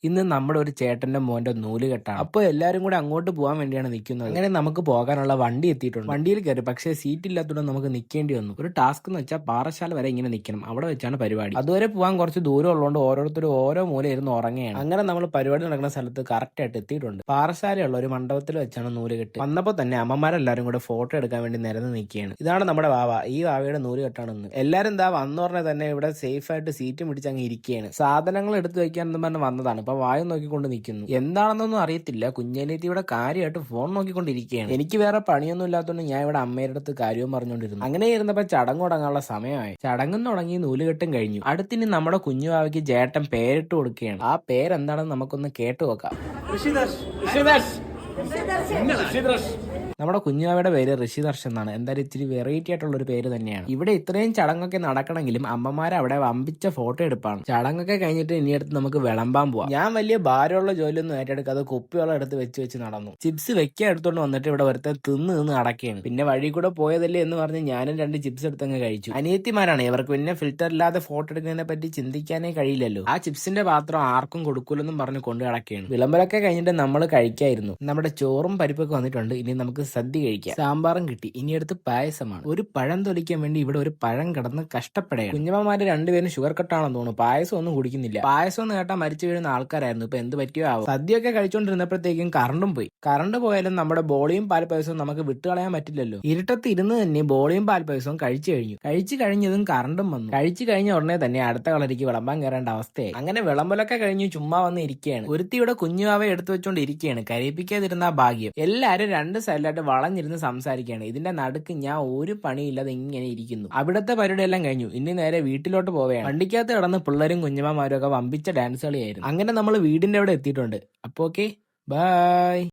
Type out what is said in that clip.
ഇന്ന് നമ്മുടെ ഒരു ചേട്ടന്റെ മോന്റെ നൂലുകെട്ടാണ്. അപ്പോൾ എല്ലാവരും കൂടെ അങ്ങോട്ട് പോകാൻ വേണ്ടിയാണ് നിൽക്കുന്നത്. അങ്ങനെ നമുക്ക് പോകാനുള്ള വണ്ടി എത്തിയിട്ടുണ്ട്. വണ്ടിയിൽ കയറി, പക്ഷേ സീറ്റ് ഇല്ലാത്തതുകൊണ്ട് നമുക്ക് നിൽക്കേണ്ടി വന്നു. ഒരു ടാസ്ക് എന്ന് വെച്ചാൽ പാറശാല വരെ ഇങ്ങനെ നിൽക്കണം, അവിടെ വെച്ചാണ് പരിപാടി. അതുവരെ പോകാൻ കുറച്ച് ദൂരം ഉള്ളതുകൊണ്ട് ഓരോരുത്തരും ഓരോ മൂല ഇരുന്ന് ഉറങ്ങുകയാണ്. അങ്ങനെ നമ്മൾ പരിപാടി നടക്കുന്ന സ്ഥലത്ത് കറക്റ്റ് ആയിട്ട് എത്തിയിട്ടുണ്ട്. പാറശാലയുള്ള ഒരു മണ്ഡപത്തിൽ വെച്ചാണ് നൂലുകെട്ട്. വന്നപ്പോൾ തന്നെ അമ്മമാരെല്ലാരും കൂടെ ഫോട്ടോ എടുക്കാൻ വേണ്ടി നിരന്ന് നിൽക്കുകയാണ്. ഇതാണ് നമ്മുടെ വാവ. ഈ വാവയുടെ നൂലുകെട്ടാണെന്ന് എല്ലാരും എന്താ വന്നു പറഞ്ഞാൽ തന്നെ ഇവിടെ സേഫ് ആയിട്ട് സീറ്റ് പിടിച്ച് അങ്ങ് ഇരിക്കുകയാണ്. സാധനങ്ങൾ എടുത്തു വെക്കാനെന്ന് പറഞ്ഞ് വന്നതാണ്. ഇപ്പൊ വായു നോക്കിക്കൊണ്ട് നിൽക്കുന്നു. എന്താണെന്നൊന്നും അറിയത്തില്ല. കുഞ്ഞനിയത്തി ഇവിടെ കാര്യമായിട്ട് ഫോൺ നോക്കിക്കൊണ്ടിരിക്കുകയാണ്. എനിക്ക് വേറെ പണിയൊന്നും ഇല്ലാത്തതുകൊണ്ട് ഞാൻ ഇവിടെ അമ്മയുടെ അടുത്ത് കാര്യവും പറഞ്ഞുകൊണ്ടിരുന്നു. അങ്ങനെ ഇരുന്നപ്പോ ചടങ്ങ് തുടങ്ങാനുള്ള സമയമായി. ചടങ്ങും തുടങ്ങി, നൂലുകെട്ടും കഴിഞ്ഞു. അടുത്തിനി നമ്മുടെ കുഞ്ഞുവാവയ്ക്ക് ചേട്ടൻ പേരിട്ട് കൊടുക്കുകയാണ്. ആ പേരെന്താണെന്ന് നമുക്കൊന്ന് കേട്ടു നോക്കാം. നമ്മുടെ കുഞ്ഞാവയുടെ പേര് ഋഷിദർശൻ എന്നാണ്. എന്തായാലും ഇത്തിരി വെറൈറ്റി ആയിട്ടുള്ള ഒരു പേര് തന്നെയാണ്. ഇവിടെ ഇത്രയും ചടങ്ങൊക്കെ നടക്കണമെങ്കിലും അമ്മമാർ അവിടെ വമ്പിച്ച ഫോട്ടോ എടുപ്പാണ്. ചടങ്ങൊക്കെ കഴിഞ്ഞിട്ട് ഇനി അടുത്ത് നമുക്ക് വിളമ്പാൻ പോവാം. ഞാൻ വലിയ ഭാരമുള്ള ജോലിയൊന്നും ഏറ്റെടുക്കാതെ കുപ്പിവെള്ളം എടുത്ത് വെച്ച് നടന്നു. ചിപ്സ് വെക്കാൻ എടുത്തോണ്ട് വന്നിട്ട് ഇവിടെ ഒരുത്തൻ തിന്ന് അടക്കുകയാണ്. പിന്നെ വഴി കൂടെ പോയതല്ലേ എന്ന് പറഞ്ഞ് ഞാനും 2 ചിപ്സ് എടുത്തങ്ങ് കഴിച്ചു. അനിയത്തിമാരാണ് ഇവർക്ക് പിന്നെ ഫിൽറ്റർ ഇല്ലാതെ ഫോട്ടോ എടുക്കുന്നതിനെ പറ്റി ചിന്തിക്കാനേ കഴിയില്ലല്ലോ. ആ ചിപ്സിന്റെ പാത്രം ആർക്കും കൊടുക്കൂലെന്നും പറഞ്ഞ് കൊണ്ടു കിടക്കുകയാണ്. വിളമ്പലൊക്കെ കഴിഞ്ഞിട്ട് നമ്മൾ കഴിക്കായിരുന്നു. നമ്മുടെ ചോറും പരിപ്പൊക്കെ വന്നിട്ടുണ്ട്. ഇനി നമുക്ക് സദ്യ കഴിക്കാം. സാമ്പാറും കിട്ടി. ഇനി അടുത്ത് പായസമാണ്. ഒരു പഴം തൊലിക്കാൻ വേണ്ടി ഇവിടെ ഒരു പഴം കിടന്ന് കഷ്ടപ്പെടുകയാണ്. കുഞ്ഞമ്മമാര് രണ്ടുപേരും ഷുഗർ കട്ടാണെന്ന് തോന്നുന്നു. പായസം ഒന്നും കുടിക്കുന്നില്ല. പായസം എന്ന് കേട്ടാൽ മരിച്ചു വീഴുന്ന ആൾക്കാരായിരുന്നു. ഇപ്പൊ എന്ത് പറ്റിയോ ആവും. സദ്യയൊക്കെ കഴിച്ചുകൊണ്ടിരുന്നപ്പോഴത്തേക്കും കറണ്ടും പോയി. കറണ്ട് പോയാലും നമ്മുടെ ബോളിയും പാൽപ്പായസവും നമുക്ക് വിട്ടുകളയാൻ പറ്റില്ലല്ലോ. ഇരുട്ടത്ത് ഇരുന്ന് തന്നെ ബോളിയും പാൽപ്പായസവും കഴിച്ചു കഴിഞ്ഞതും കറണ്ടും വന്നു. കഴിച്ചു കഴിഞ്ഞ ഉടനെ തന്നെ അടുത്ത കളരിക്ക് വിളമ്പാൻ കയറേണ്ട അവസ്ഥയായി. അങ്ങനെ വിളമ്പലൊക്കെ കഴിഞ്ഞ് ചുമ്മാ വന്ന് ഇരിക്കുകയാണ്. ഒരുത്തിയുടെ കുഞ്ഞുവാവെ എടുത്തു വെച്ചോണ്ട് ഇരിക്കുകയാണ്. കരയിപ്പിക്കാതിരുന്ന ഭാഗ്യം. എല്ലാരും 2 സൈഡിലായിട്ട് വളഞ്ഞിരുന്ന് സംസാരിക്കുകയാണ്. ഇതിന്റെ നടുക്ക് ഞാൻ ഒരു പണിയില്ലാതെ ഇങ്ങനെ ഇരിക്കുന്നു. അവിടുത്തെ പരിപാടിയെല്ലാം കഴിഞ്ഞു. ഇനി നേരെ വീട്ടിലോട്ട് പോവുകയാണ്. വണ്ടിക്കകത്ത് കിടന്ന് പിള്ളേരും കുഞ്ഞമ്മമാരും ഒക്കെ വമ്പിച്ച ഡാൻസ് കളിയായിരുന്നു. അങ്ങനെ നമ്മൾ വീടിന്റെ അവിടെ എത്തിയിട്ടുണ്ട്. അപ്പൊ ഓക്കെ, ബൈ.